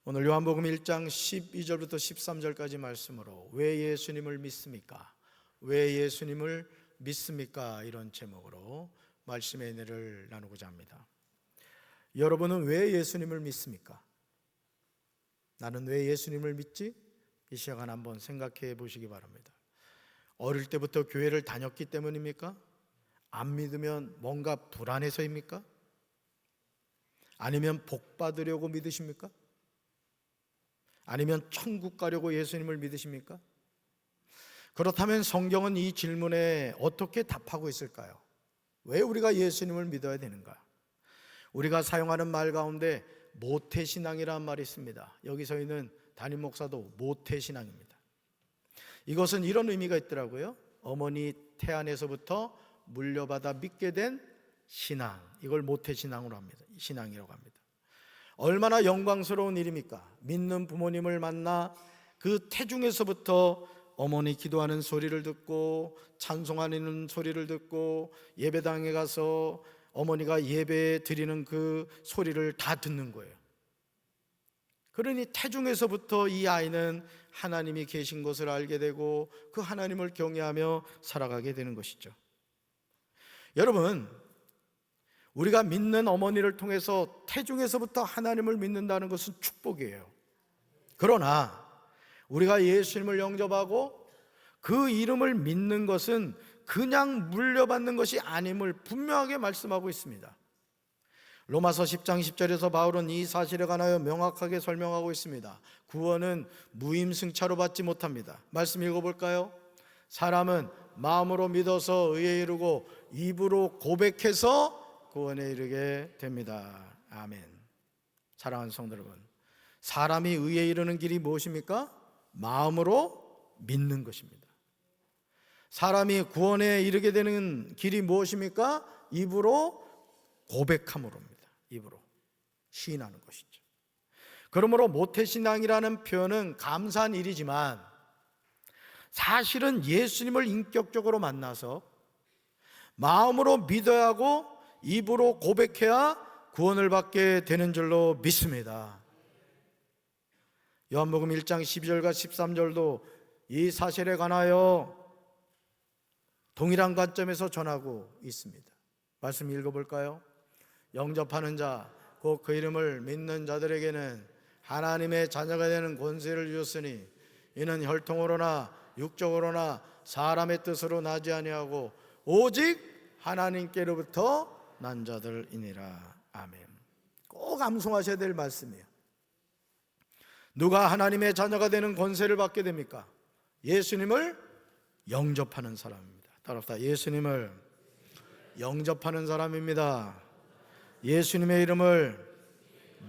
오늘 요한복음 1장 12절부터 13절까지 말씀으로 왜 예수님을 믿습니까? 왜 예수님을 믿습니까? 이런 제목으로 말씀의 은혜를 나누고자 합니다. 여러분은 왜 예수님을 믿습니까? 나는 왜 예수님을 믿지? 이 시간 한번 생각해 보시기 바랍니다. 어릴 때부터 교회를 다녔기 때문입니까? 안 믿으면 뭔가 불안해서입니까? 아니면 복 받으려고 믿으십니까? 아니면 천국 가려고 예수님을 믿으십니까? 그렇다면 성경은 이 질문에 어떻게 답하고 있을까요? 왜 우리가 예수님을 믿어야 되는가? 우리가 사용하는 말 가운데 모태신앙이라는 말이 있습니다. 여기서 있는 담임 목사도 모태신앙입니다. 이것은 이런 의미가 있더라고요. 어머니 태 안에서부터 물려받아 믿게 된 신앙, 이걸 모태신앙으로 합니다. 신앙이라고 합니다. 얼마나 영광스러운 일입니까? 믿는 부모님을 만나 그 태중에서부터 어머니 기도하는 소리를 듣고 찬송하는 소리를 듣고 예배당에 가서 어머니가 예배 드리는 그 소리를 다 듣는 거예요. 그러니 태중에서부터 이 아이는 하나님이 계신 것을 알게 되고 그 하나님을 경외하며 살아가게 되는 것이죠. 여러분, 우리가 믿는 어머니를 통해서 태중에서부터 하나님을 믿는다는 것은 축복이에요. 그러나 우리가 예수님을 영접하고 그 이름을 믿는 것은 그냥 물려받는 것이 아님을 분명하게 말씀하고 있습니다. 로마서 10장 10절에서 바울은 이 사실에 관하여 명확하게 설명하고 있습니다. 구원은 무임승차로 받지 못합니다. 말씀 읽어볼까요? 사람은 마음으로 믿어서 의에 이르고 입으로 고백해서 구원에 이르게 됩니다. 아멘. 사랑하는 성도 여러분, 사람이 의에 이르는 길이 무엇입니까? 마음으로 믿는 것입니다. 사람이 구원에 이르게 되는 길이 무엇입니까? 입으로 고백함으로입니다. 입으로 시인하는 것이죠. 그러므로 모태신앙이라는 표현은 감사한 일이지만 사실은 예수님을 인격적으로 만나서 마음으로 믿어야 하고 입으로 고백해야 구원을 받게 되는 줄로 믿습니다. 요한복음 1장 12절과 13절도 이 사실에 관하여 동일한 관점에서 전하고 있습니다. 말씀 읽어볼까요? 영접하는 자, 곧 그 이름을 믿는 자들에게는 하나님의 자녀가 되는 권세를 주셨으니 이는 혈통으로나 육적으로나 사람의 뜻으로 나지 아니하고 오직 하나님께로부터 난 자들이니라. 아멘. 꼭 암송하셔야 될 말씀이에요. 누가 하나님의 자녀가 되는 권세를 받게 됩니까? 예수님을 영접하는 사람입니다. 따라합시다. 예수님을 영접하는 사람입니다. 예수님의 이름을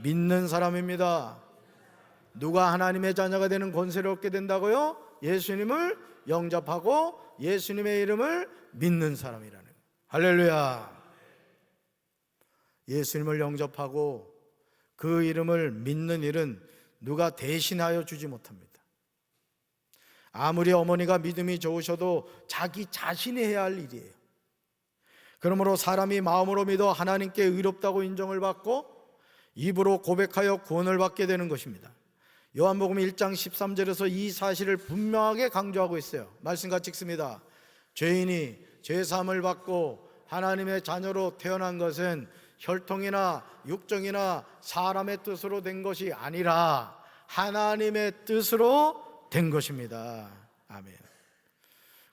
믿는 사람입니다. 누가 하나님의 자녀가 되는 권세를 얻게 된다고요? 예수님을 영접하고 예수님의 이름을 믿는 사람이라는 거예요. 할렐루야. 예수님을 영접하고 그 이름을 믿는 일은 누가 대신하여 주지 못합니다. 아무리 어머니가 믿음이 좋으셔도 자기 자신이 해야 할 일이에요. 그러므로 사람이 마음으로 믿어 하나님께 의롭다고 인정을 받고 입으로 고백하여 구원을 받게 되는 것입니다. 요한복음 1장 13절에서 이 사실을 분명하게 강조하고 있어요. 말씀 같이 읽습니다. 죄인이 죄사함을 받고 하나님의 자녀로 태어난 것은 혈통이나 육정이나 사람의 뜻으로 된 것이 아니라 하나님의 뜻으로 된 것입니다. 아멘.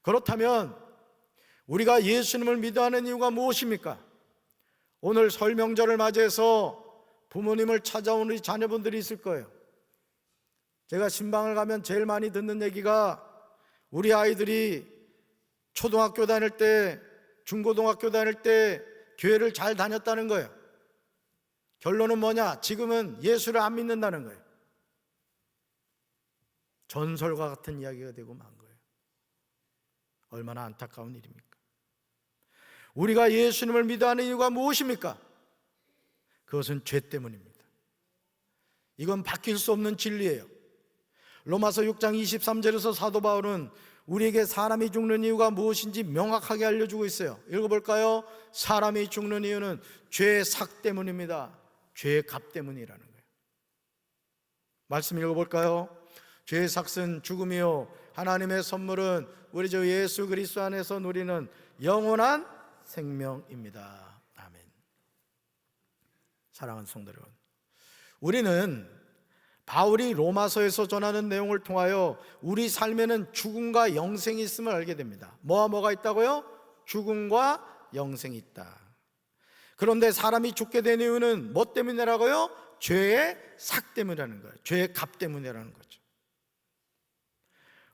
그렇다면 우리가 예수님을 믿어야 하는 이유가 무엇입니까? 오늘 설 명절을 맞이해서 부모님을 찾아온 우리 자녀분들이 있을 거예요. 제가 신방을 가면 제일 많이 듣는 얘기가 우리 아이들이 초등학교 다닐 때, 중고등학교 다닐 때 교회를 잘 다녔다는 거예요. 결론은 뭐냐? 지금은 예수를 안 믿는다는 거예요. 전설과 같은 이야기가 되고 만 거예요. 얼마나 안타까운 일입니까? 우리가 예수님을 믿어야 하는 이유가 무엇입니까? 그것은 죄 때문입니다. 이건 바뀔 수 없는 진리예요. 로마서 6장 23절에서 사도 바울은 우리에게 사람이 죽는 이유가 무엇인지 명확하게 알려주고 있어요. 읽어볼까요? 사람이 죽는 이유는 죄의 삭 때문입니다. 죄의 값 때문이라는 거예요. 말씀 읽어볼까요? 죄의 삭은 죽음이요 하나님의 선물은 우리 주 예수 그리스도 안에서 누리는 영원한 생명입니다. 아멘. 사랑하는 성도 여러분, 우리는 바울이 로마서에서 전하는 내용을 통하여 우리 삶에는 죽음과 영생이 있음을 알게 됩니다. 뭐가 있다고요? 죽음과 영생이 있다. 그런데 사람이 죽게 된 이유는 뭐 때문이라고요? 죄의 삭 때문이라는 거예요. 죄의 값 때문이라는 거죠.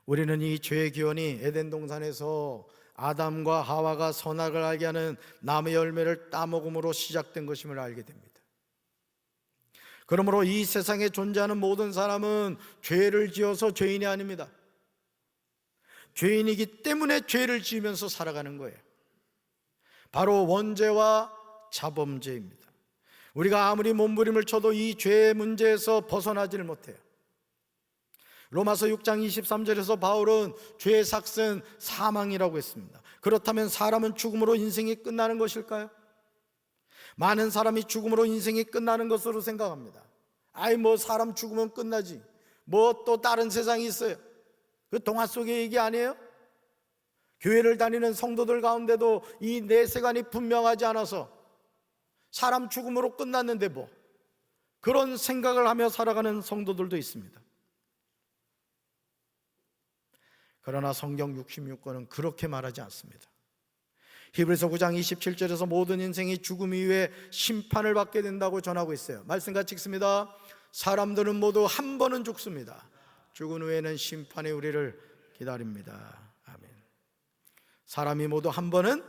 우리는 이 죄의 기원이 에덴 동산에서 아담과 하와가 선악을 알게 하는 나무의 열매를 따먹음으로 시작된 것임을 알게 됩니다. 그러므로 이 세상에 존재하는 모든 사람은 죄를 지어서 죄인이 아닙니다. 죄인이기 때문에 죄를 지으면서 살아가는 거예요. 바로 원죄와 자범죄입니다. 우리가 아무리 몸부림을 쳐도 이 죄의 문제에서 벗어나지를 못해요. 로마서 6장 23절에서 바울은 죄의 삭은 사망이라고 했습니다. 그렇다면 사람은 죽음으로 인생이 끝나는 것일까요? 많은 사람이 죽음으로 인생이 끝나는 것으로 생각합니다. 사람 죽으면 끝나지, 또 다른 세상이 있어요. 그 동화 속의 얘기 아니에요? 교회를 다니는 성도들 가운데도 이 내세관이 분명하지 않아서 사람 죽음으로 끝났는데 그런 생각을 하며 살아가는 성도들도 있습니다. 그러나 성경 66권은 그렇게 말하지 않습니다. 히브리서 9장 27절에서 모든 인생이 죽음 이후에 심판을 받게 된다고 전하고 있어요. 말씀 같이 읽습니다. 사람들은 모두 한 번은 죽습니다. 죽은 후에는 심판이 우리를 기다립니다. 아멘. 사람이 모두 한 번은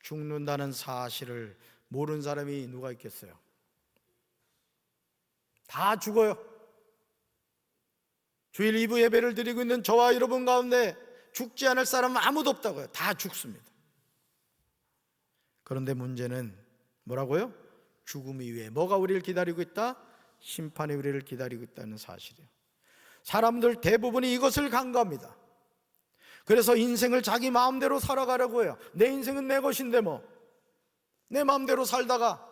죽는다는 사실을 모르는 사람이 누가 있겠어요? 다 죽어요. 주일 2부 예배를 드리고 있는 저와 여러분 가운데 죽지 않을 사람은 아무도 없다고요. 다 죽습니다. 그런데 문제는 뭐라고요? 죽음 이후에 뭐가 우리를 기다리고 있다? 심판이 우리를 기다리고 있다는 사실이에요. 사람들 대부분이 이것을 간과합니다. 그래서 인생을 자기 마음대로 살아가려고 해요. 내 인생은 내 것인데 내 마음대로 살다가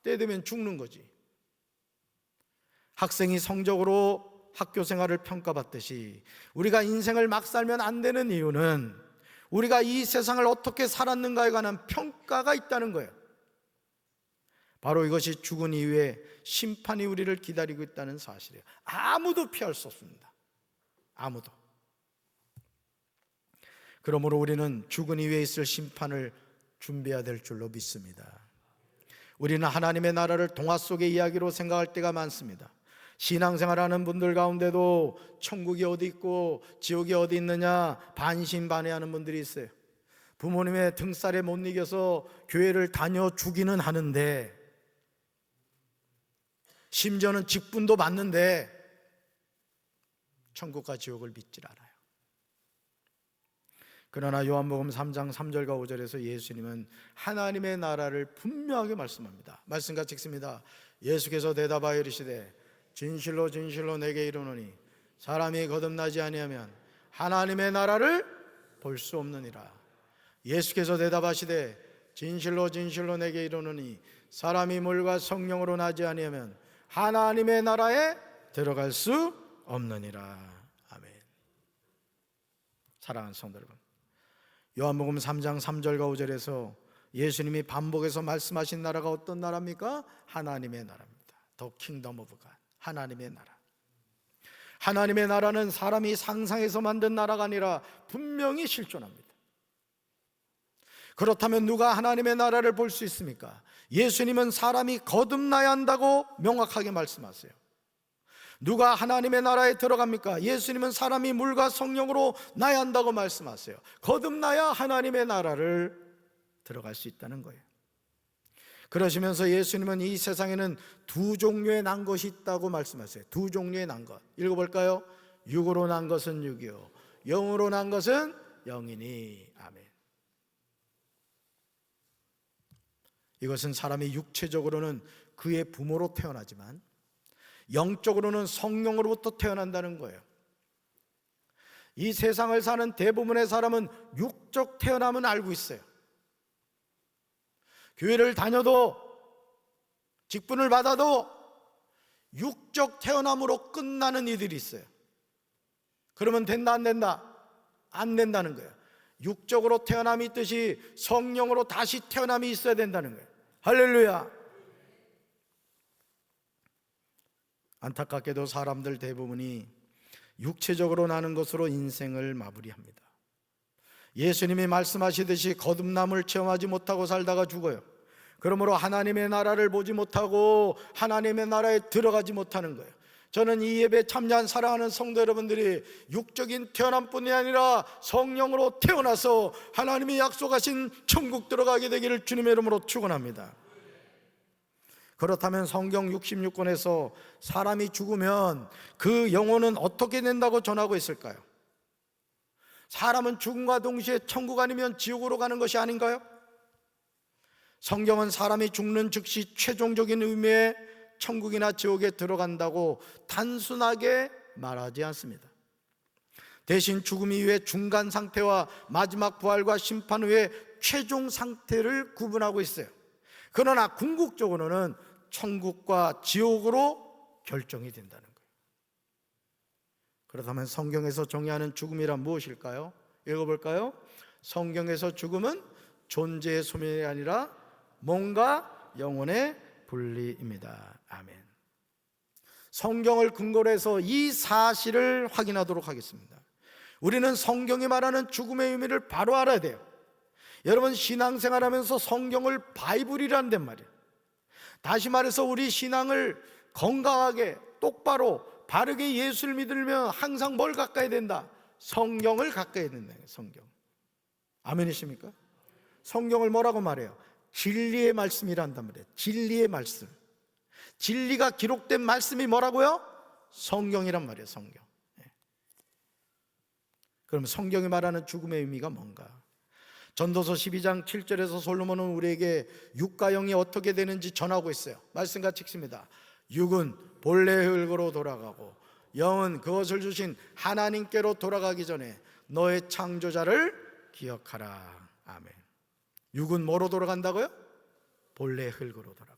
때 되면 죽는 거지. 학생이 성적으로 학교 생활을 평가받듯이 우리가 인생을 막 살면 안 되는 이유는 우리가 이 세상을 어떻게 살았는가에 관한 평가가 있다는 거예요. 바로 이것이 죽은 이후에 심판이 우리를 기다리고 있다는 사실이에요. 아무도 피할 수 없습니다. 아무도. 그러므로 우리는 죽은 이후에 있을 심판을 준비해야 될 줄로 믿습니다. 우리는 하나님의 나라를 동화 속의 이야기로 생각할 때가 많습니다. 신앙생활하는 분들 가운데도 천국이 어디 있고 지옥이 어디 있느냐 반신반의하는 분들이 있어요. 부모님의 등살에 못 이겨서 교회를 다녀주기는 하는데, 심지어는 직분도 받는데 천국과 지옥을 믿질 않아요. 그러나 요한복음 3장 3절과 5절에서 예수님은 하나님의 나라를 분명하게 말씀합니다. 말씀같이 읽습니다. 예수께서 대답하여 이르시되 진실로 진실로 내게 이르노니 사람이 거듭나지 아니하면 하나님의 나라를 볼 수 없느니라. 예수께서 대답하시되 진실로 진실로 내게 이르노니 사람이 물과 성령으로 나지 아니하면 하나님의 나라에 들어갈 수 없느니라. 아멘. 사랑하는 성도 여러분, 요한복음 3장 3절과 5절에서 예수님이 반복해서 말씀하신 나라가 어떤 나라입니까? 하나님의 나라입니다. The kingdom of God. 하나님의 나라. 하나님의 나라는 사람이 상상해서 만든 나라가 아니라 분명히 실존합니다. 그렇다면 누가 하나님의 나라를 볼 수 있습니까? 예수님은 사람이 거듭나야 한다고 명확하게 말씀하세요. 누가 하나님의 나라에 들어갑니까? 예수님은 사람이 물과 성령으로 나야 한다고 말씀하세요. 거듭나야 하나님의 나라를 들어갈 수 있다는 거예요. 그러시면서 예수님은 이 세상에는 두 종류의 난 것이 있다고 말씀하세요. 두 종류의 난 것. 읽어볼까요? 육으로 난 것은 육이요 영으로 난 것은 영이니. 아멘. 이것은 사람이 육체적으로는 그의 부모로 태어나지만 영적으로는 성령으로부터 태어난다는 거예요. 이 세상을 사는 대부분의 사람은 육적 태어남은 알고 있어요. 교회를 다녀도 직분을 받아도 육적 태어남으로 끝나는 이들이 있어요. 그러면 된다 안 된다? 안 된다는 거예요. 육적으로 태어남이 있듯이 성령으로 다시 태어남이 있어야 된다는 거예요. 할렐루야. 안타깝게도 사람들 대부분이 육체적으로 나는 것으로 인생을 마무리합니다. 예수님이 말씀하시듯이 거듭남을 체험하지 못하고 살다가 죽어요. 그러므로 하나님의 나라를 보지 못하고 하나님의 나라에 들어가지 못하는 거예요. 저는 이 예배에 참여한 사랑하는 성도 여러분들이 육적인 태어남뿐이 아니라 성령으로 태어나서 하나님이 약속하신 천국 들어가게 되기를 주님의 이름으로 축원합니다. 그렇다면 성경 66권에서 사람이 죽으면 그 영혼은 어떻게 된다고 전하고 있을까요? 사람은 죽음과 동시에 천국 아니면 지옥으로 가는 것이 아닌가요? 성경은 사람이 죽는 즉시 최종적인 의미의 천국이나 지옥에 들어간다고 단순하게 말하지 않습니다. 대신 죽음 이후의 중간 상태와 마지막 부활과 심판 후의 최종 상태를 구분하고 있어요. 그러나 궁극적으로는 천국과 지옥으로 결정이 된다는 거예요. 그렇다면 성경에서 정의하는 죽음이란 무엇일까요? 읽어볼까요? 성경에서 죽음은 존재의 소멸이 아니라 몸과 영혼의 분리입니다. 아멘. 성경을 근거로 해서 이 사실을 확인하도록 하겠습니다. 우리는 성경이 말하는 죽음의 의미를 바로 알아야 돼요. 여러분, 신앙생활하면서 성경을 바이블이라는 말이에요. 다시 말해서 우리 신앙을 건강하게 똑바로 바르게 예수를 믿으면 항상 뭘 가까이 된다? 성경을 가까이 된다. 성경. 아멘이십니까? 성경을 뭐라고 말해요? 진리의 말씀이란단 말이에요. 진리의 말씀. 진리가 기록된 말씀이 뭐라고요? 성경이란 말이에요. 성경. 그럼 성경이 말하는 죽음의 의미가 뭔가? 전도서 12장 7절에서 솔로몬은 우리에게 육과 영이 어떻게 되는지 전하고 있어요. 말씀 같이 읽습니다. 육은 본래 흙으로 돌아가고 영은 그것을 주신 하나님께로 돌아가기 전에 너의 창조자를 기억하라. 아멘. 육은 뭐로 돌아간다고요? 본래 흙으로 돌아가요.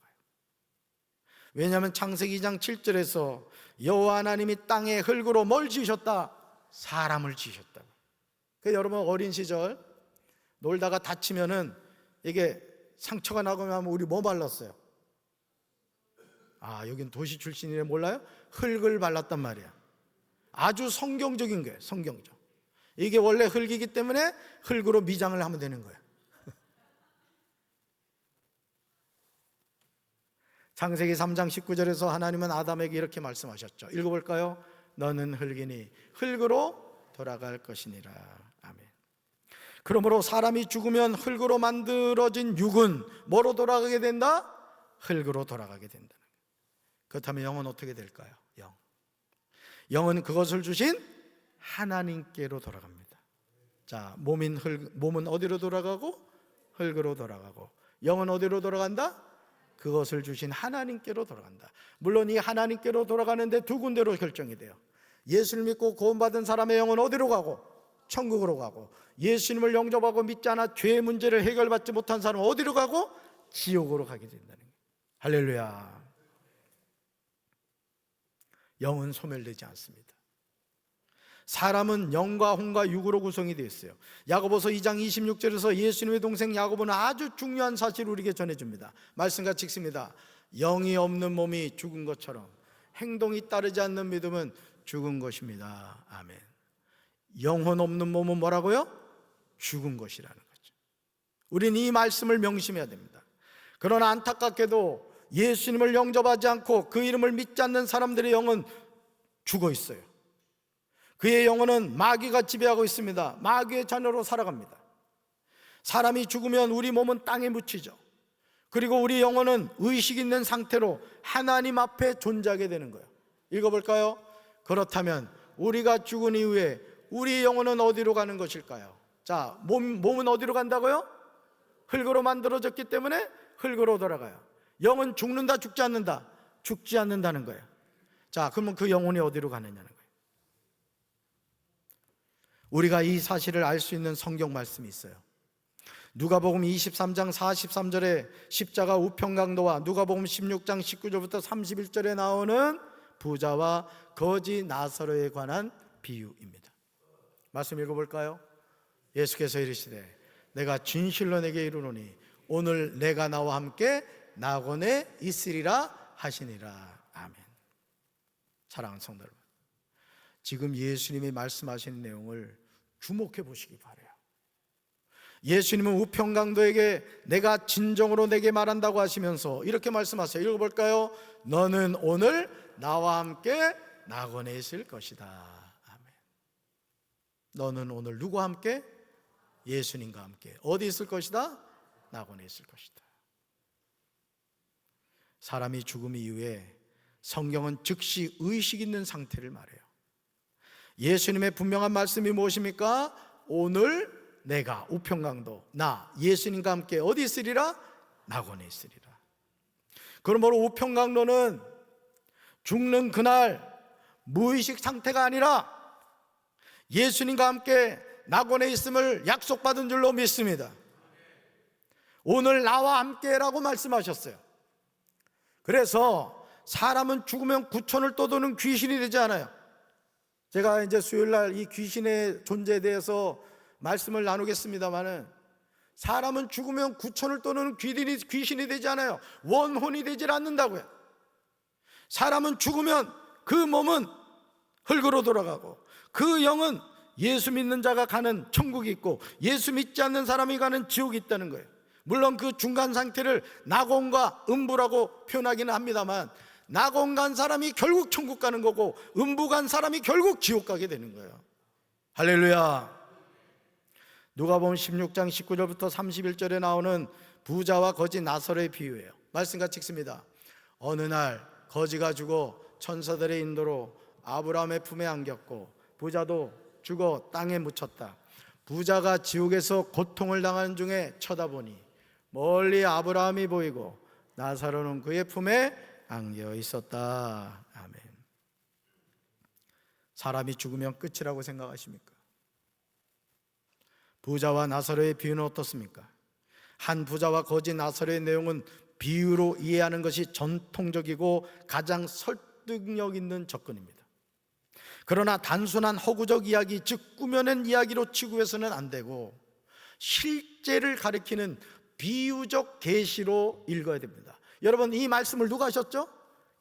왜냐하면 창세기 2장 7절에서 여호와 하나님이 땅에 흙으로 뭘 지으셨다? 사람을 지으셨다고. 여러분 어린 시절 놀다가 다치면은 이게 상처가 나고 하면 우리 뭐 발랐어요? 여긴 도시 출신이래 몰라요? 흙을 발랐단 말이야. 아주 성경적인 거예요. 성경적. 이게 원래 흙이기 때문에 흙으로 미장을 하면 되는 거예요. 창세기 3장 19절에서 하나님은 아담에게 이렇게 말씀하셨죠. 읽어볼까요? 너는 흙이니 흙으로 돌아갈 것이니라. 아멘. 그러므로 사람이 죽으면 흙으로 만들어진 육은 뭐로 돌아가게 된다? 흙으로 돌아가게 된다는 거예요. 그렇다면 영은 어떻게 될까요? 영은 그것을 주신 하나님께로 돌아갑니다. 자, 몸은 어디로 돌아가고? 흙으로 돌아가고. 영은 어디로 돌아간다? 그것을 주신 하나님께로 돌아간다. 물론 이 하나님께로 돌아가는데 두 군데로 결정이 돼요. 예수를 믿고 구원받은 사람의 영은 어디로 가고? 천국으로 가고. 예수님을 영접하고 믿지 않아 죄의 문제를 해결받지 못한 사람은 어디로 가고? 지옥으로 가게 된다는 거예요. 할렐루야. 영은 소멸되지 않습니다. 사람은 영과 혼과 육으로 구성이 되어 있어요. 야고보서 2장 26절에서 예수님의 동생 야고보는 아주 중요한 사실을 우리에게 전해줍니다. 말씀같이 읽습니다. 영이 없는 몸이 죽은 것처럼 행동이 따르지 않는 믿음은 죽은 것입니다. 아멘. 영혼 없는 몸은 뭐라고요? 죽은 것이라는 거죠. 우리는 이 말씀을 명심해야 됩니다. 그러나 안타깝게도 예수님을 영접하지 않고 그 이름을 믿지 않는 사람들의 영은 죽어 있어요. 그의 영혼은 마귀가 지배하고 있습니다. 마귀의 자녀로 살아갑니다. 사람이 죽으면 우리 몸은 땅에 묻히죠. 그리고 우리 영혼은 의식 있는 상태로 하나님 앞에 존재하게 되는 거예요. 읽어볼까요? 그렇다면 우리가 죽은 이후에 우리 영혼은 어디로 가는 것일까요? 자, 몸은 어디로 간다고요? 흙으로 만들어졌기 때문에 흙으로 돌아가요. 영은 죽는다, 죽지 않는다? 죽지 않는다는 거예요. 자, 그러면 그 영혼이 어디로 가느냐는 거예요. 우리가 이 사실을 알 수 있는 성경 말씀이 있어요. 누가복음 23장 43절에 십자가 우편강도와 누가복음 16장 19절부터 31절에 나오는 부자와 거지 나사로에 관한 비유입니다. 말씀 읽어볼까요? 예수께서 이르시되 내가 진실로 내게 이르노니 오늘 내가 나와 함께 낙원에 있으리라 하시니라. 아멘. 사랑하는 성도 여러분, 지금 예수님이 말씀하시는 내용을 주목해 보시기 바라요. 예수님은 우편강도에게 내가 진정으로 내게 말한다고 하시면서 이렇게 말씀하세요. 읽어볼까요? 너는 오늘 나와 함께 낙원에 있을 것이다. 아멘. 너는 오늘 누구와 함께? 예수님과 함께 어디 있을 것이다? 낙원에 있을 것이다. 사람이 죽음 이후에 성경은 즉시 의식 있는 상태를 말해요. 예수님의 분명한 말씀이 무엇입니까? 오늘 내가 우편강도 나 예수님과 함께 어디 있으리라? 낙원에 있으리라. 그러므로 우편강도는 죽는 그날 무의식 상태가 아니라 예수님과 함께 낙원에 있음을 약속받은 줄로 믿습니다. 오늘 나와 함께라고 말씀하셨어요. 그래서 사람은 죽으면 구천을 떠도는 귀신이 되지 않아요. 제가 이제 수요일날 이 귀신의 존재에 대해서 말씀을 나누겠습니다마는 사람은 죽으면 구천을 떠도는 귀신이 되지 않아요. 원혼이 되질 않는다고요. 사람은 죽으면 그 몸은 흙으로 돌아가고 그 영은 예수 믿는 자가 가는 천국이 있고 예수 믿지 않는 사람이 가는 지옥이 있다는 거예요. 물론 그 중간 상태를 낙원과 음부라고 표현하기는 합니다만 낙원 간 사람이 결국 천국 가는 거고 음부 간 사람이 결국 지옥 가게 되는 거예요. 할렐루야. 누가복음 16장 19절부터 31절에 나오는 부자와 거지 나사로의 비유예요. 말씀같이 읽습니다. 어느 날 거지가 죽어 천사들의 인도로 아브라함의 품에 안겼고 부자도 죽어 땅에 묻혔다. 부자가 지옥에서 고통을 당하는 중에 쳐다보니 멀리 아브라함이 보이고 나사로는 그의 품에 안겨 있었다. 아멘. 사람이 죽으면 끝이라고 생각하십니까? 부자와 나사로의 비유는 어떻습니까? 한 부자와 거지 나사로의 내용은 비유로 이해하는 것이 전통적이고 가장 설득력 있는 접근입니다. 그러나 단순한 허구적 이야기, 즉 꾸며낸 이야기로 치부해서는 안 되고 실제를 가리키는 비유적 계시로 읽어야 됩니다. 여러분, 이 말씀을 누가 하셨죠?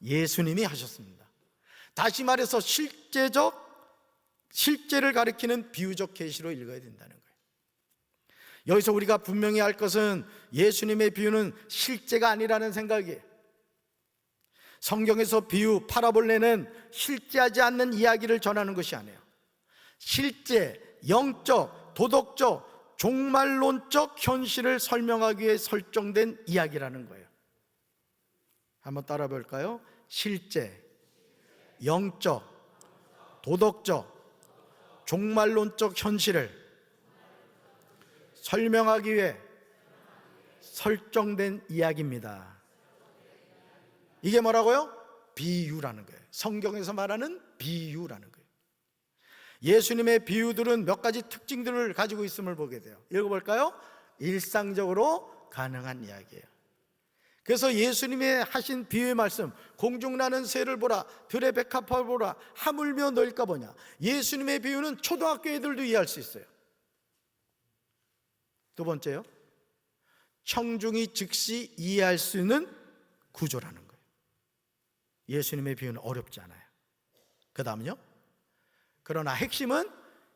예수님이 하셨습니다. 다시 말해서 실제를 가리키는 비유적 계시로 읽어야 된다는 거예요. 여기서 우리가 분명히 알 것은 예수님의 비유는 실제가 아니라는 생각이에요. 성경에서 비유, 파라볼레는 실제하지 않는 이야기를 전하는 것이 아니에요. 실제, 영적, 도덕적, 종말론적 현실을 설명하기 위해 설정된 이야기라는 거예요. 한번 따라 볼까요? 실제, 영적, 도덕적, 종말론적 현실을 설명하기 위해 설정된 이야기입니다. 이게 뭐라고요? 비유라는 거예요. 성경에서 말하는 비유라는 거예요. 예수님의 비유들은 몇 가지 특징들을 가지고 있음을 보게 돼요. 읽어볼까요? 일상적으로 가능한 이야기예요. 그래서 예수님이 하신 비유의 말씀, 공중나는 새를 보라, 들의 백합화를 보라, 하물며 너일까 보냐. 예수님의 비유는 초등학교 애들도 이해할 수 있어요. 두 번째요, 청중이 즉시 이해할 수 있는 구조라는 거예요. 예수님의 비유는 어렵지 않아요. 그 다음은요, 그러나 핵심은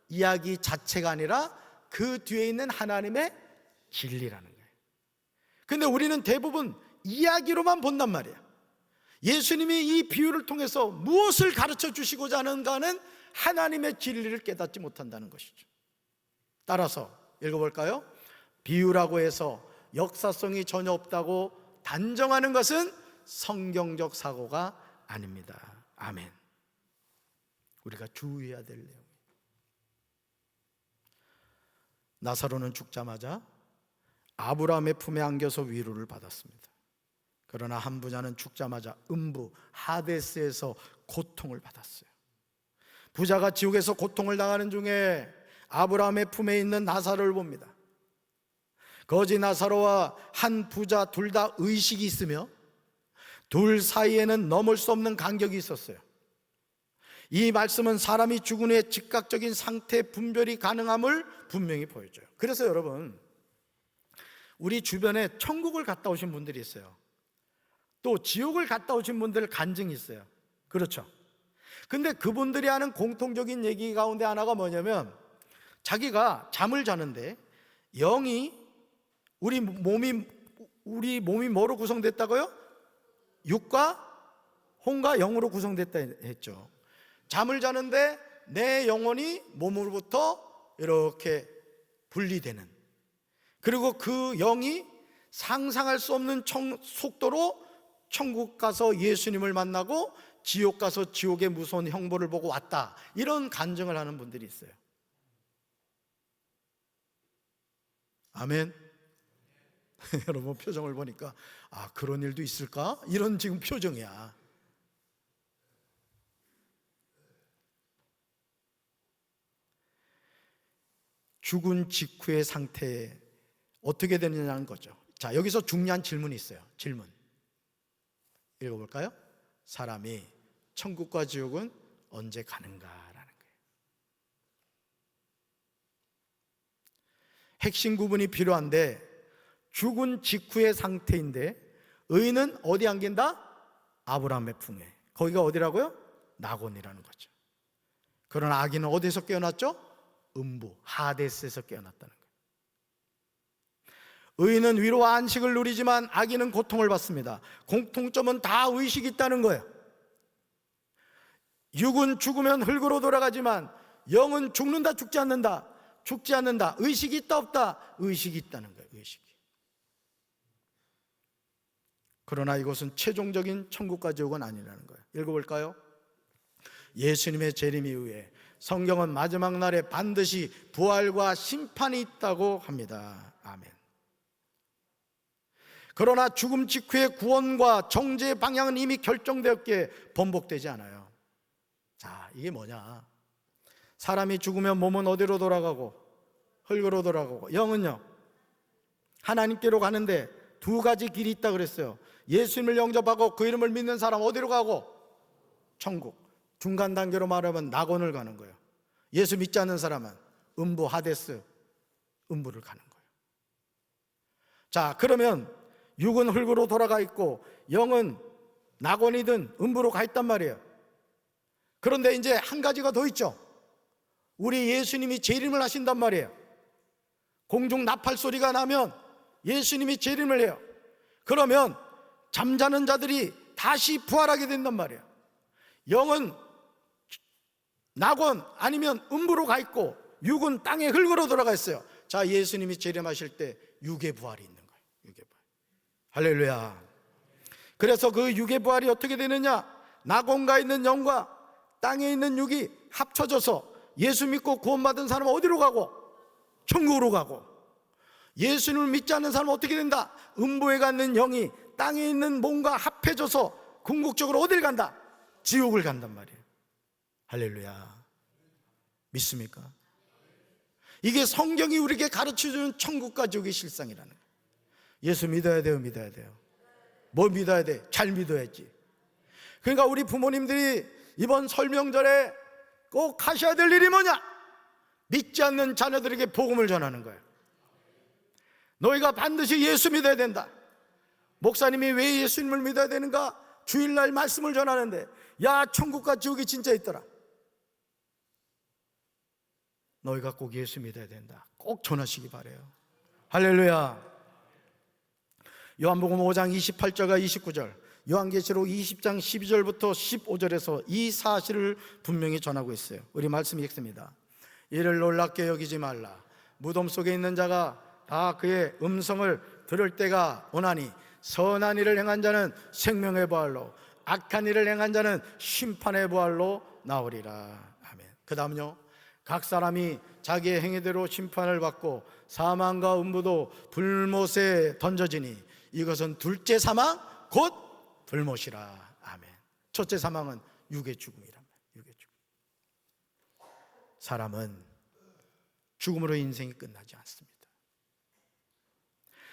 이야기 자체가 아니라 그 뒤에 있는 하나님의 진리라는 거예요. 근데 우리는 대부분 이야기로만 본단 말이에요. 예수님이 이 비유를 통해서 무엇을 가르쳐 주시고자 하는가는 하나님의 진리를 깨닫지 못한다는 것이죠. 따라서 읽어볼까요? 비유라고 해서 역사성이 전혀 없다고 단정하는 것은 성경적 사고가 아닙니다. 아멘. 우리가 주의해야 될 내용이에요. 나사로는 죽자마자 아브라함의 품에 안겨서 위로를 받았습니다. 그러나 한 부자는 죽자마자 음부 하데스에서 고통을 받았어요. 부자가 지옥에서 고통을 당하는 중에 아브라함의 품에 있는 나사로를 봅니다. 거지 나사로와 한 부자 둘 다 의식이 있으며 둘 사이에는 넘을 수 없는 간격이 있었어요. 이 말씀은 사람이 죽은 후에 즉각적인 상태 분별이 가능함을 분명히 보여줘요. 그래서 여러분, 우리 주변에 천국을 갔다 오신 분들이 있어요. 또 지옥을 갔다 오신 분들 간증이 있어요. 그렇죠? 근데 그분들이 하는 공통적인 얘기 가운데 하나가 뭐냐면, 자기가 잠을 자는데 영이 우리 몸이 뭐로 구성됐다고요? 육과 혼과 영으로 구성됐다 했죠. 잠을 자는데 내 영혼이 몸으로부터 이렇게 분리되는, 그리고 그 영이 상상할 수 없는 속도로 천국 가서 예수님을 만나고 지옥 가서 지옥의 무서운 형벌을 보고 왔다, 이런 간증을 하는 분들이 있어요. 아멘. 여러분 표정을 보니까 그런 일도 있을까? 이런 지금 표정이야. 죽은 직후의 상태에 어떻게 되느냐는 거죠. 자, 여기서 중요한 질문이 있어요. 질문 읽어볼까요? 사람이 천국과 지옥은 언제 가는가라는 거예요. 핵심 구분이 필요한데, 죽은 직후의 상태인데 의인은 어디 안긴다? 아브라함의 품에. 거기가 어디라고요? 낙원이라는 거죠. 그러나 악인은 어디서 깨어났죠? 음부, 하데스에서 깨어났다는 거예요. 의인은 위로와 안식을 누리지만 악인은 고통을 받습니다. 공통점은 다 의식이 있다는 거예요. 육은 죽으면 흙으로 돌아가지만 영은 죽는다, 죽지 않는다? 죽지 않는다. 의식이 있다, 없다? 의식이 있다는 거예요. 의식이. 그러나 이것은 최종적인 천국과 지옥은 아니라는 거예요. 읽어볼까요? 예수님의 재림 이후에 성경은 마지막 날에 반드시 부활과 심판이 있다고 합니다. 아멘. 그러나 죽음 직후의 구원과 정죄의 방향은 이미 결정되었기에 번복되지 않아요. 자, 이게 뭐냐? 사람이 죽으면 몸은 어디로 돌아가고? 흙으로 돌아가고, 영은요? 하나님께로 가는데 두 가지 길이 있다 그랬어요. 예수님을 영접하고 그 이름을 믿는 사람 어디로 가고? 천국. 중간 단계로 말하면 낙원을 가는 거예요. 예수 믿지 않는 사람은 음부, 하데스, 음부를 가는 거예요. 자, 그러면 육은 흙으로 돌아가 있고 영은 낙원이든 음부로 가 있단 말이에요. 그런데 이제 한 가지가 더 있죠. 우리 예수님이 재림을 하신단 말이에요. 공중 나팔 소리가 나면 예수님이 재림을 해요. 그러면 잠자는 자들이 다시 부활하게 된단 말이에요. 영은 낙원 아니면 음부로 가 있고 육은 땅의 흙으로 돌아가 있어요. 자, 예수님이 재림하실 때 육의 부활이 있는 거예요. 육의 부활. 할렐루야. 그래서 그 육의 부활이 어떻게 되느냐? 낙원가 있는 영과 땅에 있는 육이 합쳐져서 예수 믿고 구원받은 사람은 어디로 가고? 천국으로 가고. 예수님을 믿지 않는 사람은 어떻게 된다? 음부에 가는 영이 땅에 있는 몸과 합해져서 궁극적으로 어딜 간다? 지옥을 간단 말이에요. 할렐루야. 믿습니까? 이게 성경이 우리에게 가르쳐주는 천국과 지옥의 실상이라는 거예요. 예수 믿어야 돼요, 믿어야 돼요. 뭘 믿어야 돼? 잘 믿어야지. 그러니까 우리 부모님들이 이번 설명절에 꼭 하셔야 될 일이 뭐냐? 믿지 않는 자녀들에게 복음을 전하는 거예요. 너희가 반드시 예수 믿어야 된다. 목사님이 왜 예수님을 믿어야 되는가? 주일날 말씀을 전하는데, 야, 천국과 지옥이 진짜 있더라. 너희가 꼭 예수 믿어야 된다. 꼭 전하시기 바라요. 할렐루야. 요한복음 5장 28절과 29절, 요한계시록 20장 12절부터 15절에서 이 사실을 분명히 전하고 있어요. 우리 말씀 읽습니다. 이를 놀랍게 여기지 말라. 무덤 속에 있는 자가 다 그의 음성을 들을 때가 오나니 선한 일을 행한 자는 생명의 부활로, 악한 일을 행한 자는 심판의 부활로 나오리라. 아멘. 그 다음요, 각 사람이 자기의 행위대로 심판을 받고 사망과 음부도 불못에 던져지니 이것은 둘째 사망 곧 불못이라. 아멘. 첫째 사망은 육의 죽음이란 말이에요. 육의 죽음. 사람은 죽음으로 인생이 끝나지 않습니다.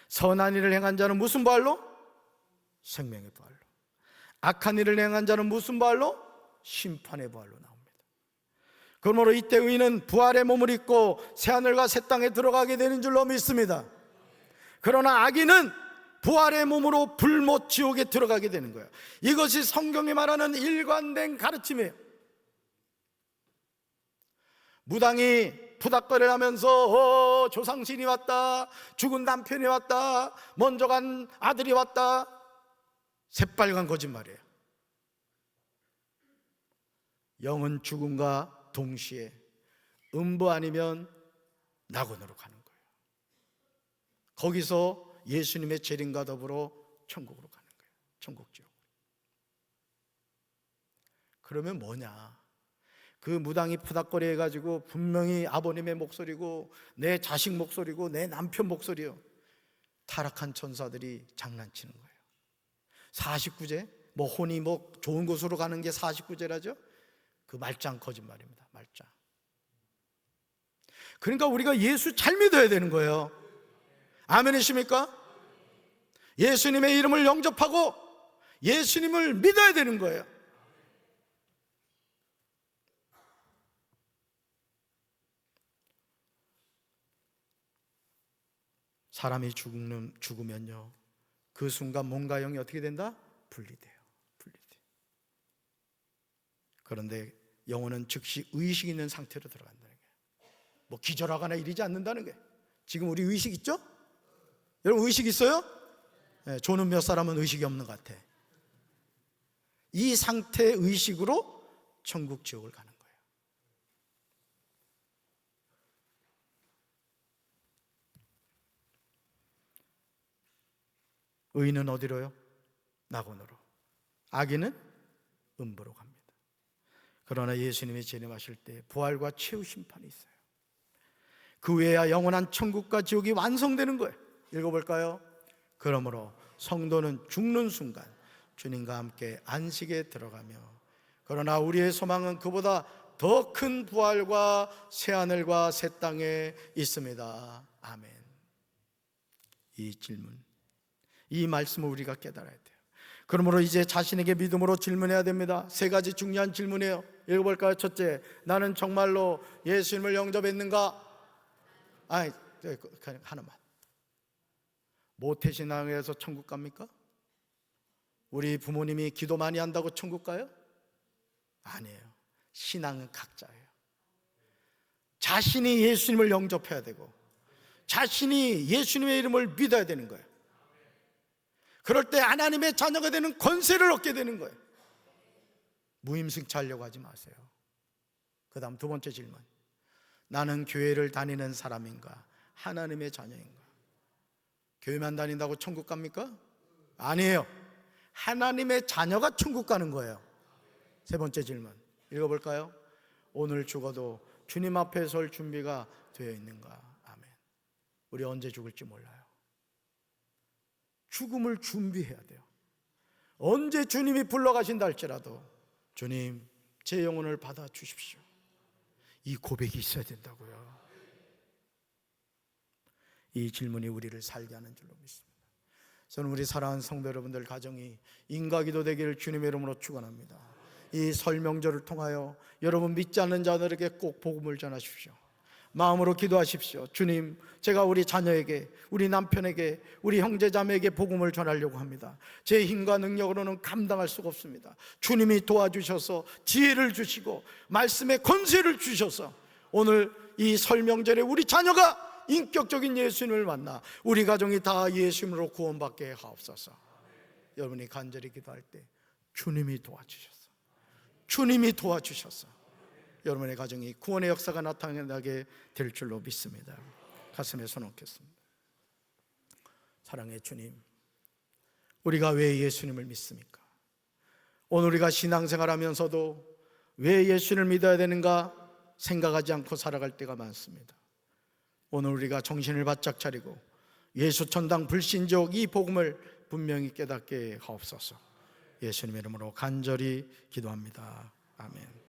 선한 일을 행한 자는 무슨 부활로? 생명의 부활로. 악한 일을 행한 자는 무슨 부활로? 심판의 부활로 나옵니다. 그러므로 이때 의인은 부활의 몸을 입고 새하늘과 새 땅에 들어가게 되는 줄로 믿습니다. 그러나 악인은 부활의 몸으로 불못 지옥에 들어가게 되는 거예요. 이것이 성경이 말하는 일관된 가르침이에요. 무당이 푸닥거리를 하면서 조상신이 왔다, 죽은 남편이 왔다, 먼저 간 아들이 왔다, 새빨간 거짓말이에요. 영은 죽음과 동시에 음부 아니면 낙원으로 가는 거예요. 거기서 예수님의 재림과 더불어 천국으로 가는 거예요. 천국지옥. 그러면 뭐냐? 그 무당이 푸닥거리 해가지고 분명히 아버님의 목소리고 내 자식 목소리고 내 남편 목소리요. 타락한 천사들이 장난치는 거예요. 49제, 혼이 좋은 곳으로 가는 게 49제라죠? 그 말짱 거짓말입니다. 말짱. 그러니까 우리가 예수 잘 믿어야 되는 거예요. 아멘이십니까? 예수님의 이름을 영접하고 예수님을 믿어야 되는 거예요. 사람이 죽으면요, 그 순간 몸과 영이 어떻게 된다? 분리돼요. 그런데 영혼은 즉시 의식 있는 상태로 들어간다는 거예요. 기절하거나 이러지 않는다는 거예요. 지금 우리 의식 있죠? 여러분 의식 있어요? 네, 조는 몇 사람은 의식이 없는 것 같아. 이 상태의 의식으로 천국 지옥을 가는 거예요. 의인은 어디로요? 낙원으로. 악인은 음부로 갑니다. 그러나 예수님이 재림하실 때 부활과 최후 심판이 있어요. 그 외에야 영원한 천국과 지옥이 완성되는 거예요. 읽어볼까요? 그러므로 성도는 죽는 순간 주님과 함께 안식에 들어가며, 그러나 우리의 소망은 그보다 더 큰 부활과 새하늘과 새 땅에 있습니다. 아멘. 이 질문, 이 말씀을 우리가 깨달아야 돼요. 그러므로 이제 자신에게 믿음으로 질문해야 됩니다. 세 가지 중요한 질문이에요. 읽어볼까요? 첫째, 나는 정말로 예수님을 영접했는가? 하나만. 모태신앙에서 천국 갑니까? 우리 부모님이 기도 많이 한다고 천국 가요? 아니에요. 신앙은 각자예요. 자신이 예수님을 영접해야 되고 자신이 예수님의 이름을 믿어야 되는 거예요. 그럴 때 하나님의 자녀가 되는 권세를 얻게 되는 거예요. 무임승차하려고 하지 마세요. 그 다음 두 번째 질문, 나는 교회를 다니는 사람인가? 하나님의 자녀인가? 교회만 다닌다고 천국 갑니까? 아니에요. 하나님의 자녀가 천국 가는 거예요. 세 번째 질문 읽어볼까요? 오늘 죽어도 주님 앞에 설 준비가 되어 있는가? 아멘. 우리 언제 죽을지 몰라요. 죽음을 준비해야 돼요. 언제 주님이 불러가신다 할지라도 주님, 제 영혼을 받아주십시오. 이 고백이 있어야 된다고요. 이 질문이 우리를 살게 하는 줄로 믿습니다. 저는 우리 사랑하는 성도 여러분들 가정이 인과기도 되기를 주님의 이름으로 축원합니다. 이 설 명절을 통하여 여러분 믿지 않는 자들에게 꼭 복음을 전하십시오. 마음으로 기도하십시오. 주님, 제가 우리 자녀에게, 우리 남편에게, 우리 형제자매에게 복음을 전하려고 합니다. 제 힘과 능력으로는 감당할 수가 없습니다. 주님이 도와주셔서 지혜를 주시고 말씀의 권세를 주셔서 오늘 이 설 명절에 우리 자녀가 인격적인 예수님을 만나 우리 가정이 다 예수님으로 구원받게 하옵소서. 여러분이 간절히 기도할 때 주님이 도와주셔서 여러분의 가정이 구원의 역사가 나타나게 될 줄로 믿습니다. 가슴에 손 얹겠습니다. 사랑의 주님, 우리가 왜 예수님을 믿습니까? 오늘 우리가 신앙생활하면서도 왜 예수님을 믿어야 되는가 생각하지 않고 살아갈 때가 많습니다. 오늘 우리가 정신을 바짝 차리고 예수 천당 불신족 이 복음을 분명히 깨닫게 하옵소서. 예수님의 이름으로 간절히 기도합니다. 아멘.